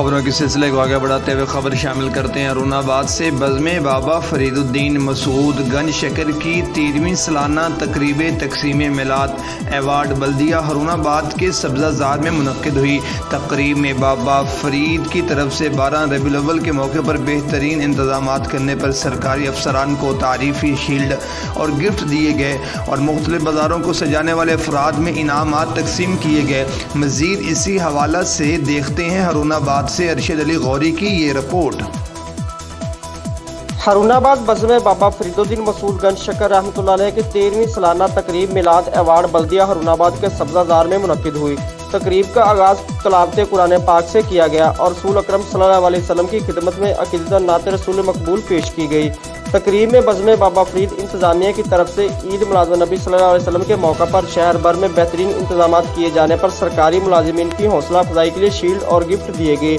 خبروں کے سلسلے کو آگے بڑھاتے ہوئے خبر شامل کرتے ہیں ہارون آباد سے۔ بزم بابا فرید الدین مسعود گنج شکر کی 13ویں سالانہ تقریب تقسیم میلاد ایوارڈ بلدیہ ہارون آباد کے سبزہ زار میں منعقد ہوئی۔ تقریب میں بابا فرید کی طرف سے 12 ربیع الاول کے موقع پر بہترین انتظامات کرنے پر سرکاری افسران کو تعریفی شیلڈ اور گفٹ دیے گئے اور مختلف بازاروں کو سجانے والے افراد میں انعامات تقسیم کیے گئے۔ مزید اسی حوالہ سے دیکھتے ہیں ہارون آباد سے ارشد علی غوری کی یہ رپورٹ۔ ہارون آباد بزم بابا فرید الدین مسعود گنج شکر رحمۃ اللہ علیہ کی 13ویں سالانہ تقریب میلاد ایوارڈ بلدیہ ہارون آباد کے سبزہ زار میں منعقد ہوئی۔ تقریب کا آغاز تلاوت قرآن پاک سے کیا گیا اور رسول اکرم صلی اللہ علیہ وسلم کی خدمت میں عقیدتاً نعت رسول مقبول پیش کی گئی۔ تقریب میں بزم بابا فرید انتظامیہ کی طرف سے عید میلاد النبی صلی اللہ علیہ وسلم کے موقع پر شہر بھر میں بہترین انتظامات کیے جانے پر سرکاری ملازمین کی حوصلہ افزائی کے لیے شیلڈ اور گفٹ دیے گئے۔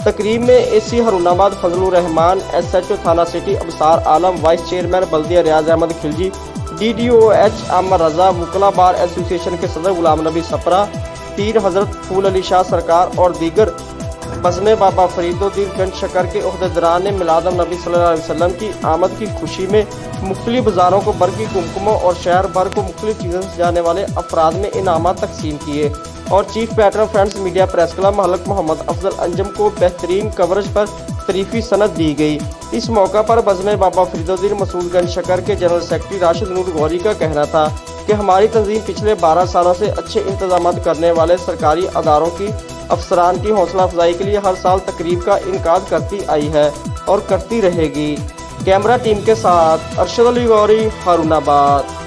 تقریب میں اے سی ہارون آباد فضل الرحمان، ایس ایچ او تھانہ city Absar Alam, vice chairman بلدیہ Riaz Ahmed Khilji, D D O H Aamir Raza, وکلاء بار ایسوسی ایشن کے صدر غلام نبی سپرا، پیر حضرت پھول علی شاہ سرکار اور دیگر بزم بابا فرید الدین گنج شکر کے عہدیداران نے میلاد النبی صلی اللہ علیہ وسلم کی آمد کی خوشی میں مختلف بازاروں کو برقی کمکموں اور شہر بھر کو مختلف چیزیں سجانے والے افراد میں انعامات تقسیم کیے اور chief patron friends media press club محلق محمد افضل انجم کو بہترین کوریج پر تعریفی سند دی گئی۔ اس موقع پر بزم بابا فرید الدین مسعود گنج شکر کے جنرل سیکرٹری راشد نور غوری کا کہنا تھا کہ ہماری تنظیم پچھلے 12 سالوں سے اچھے انتظامات کرنے والے سرکاری اداروں کی افسران کی حوصلہ افزائی کے لیے ہر سال تقریب کا انعقاد کرتی آئی ہے اور کرتی رہے گی۔ کیمرہ ٹیم کے ساتھ ارشد علی غوری، ہارون آباد۔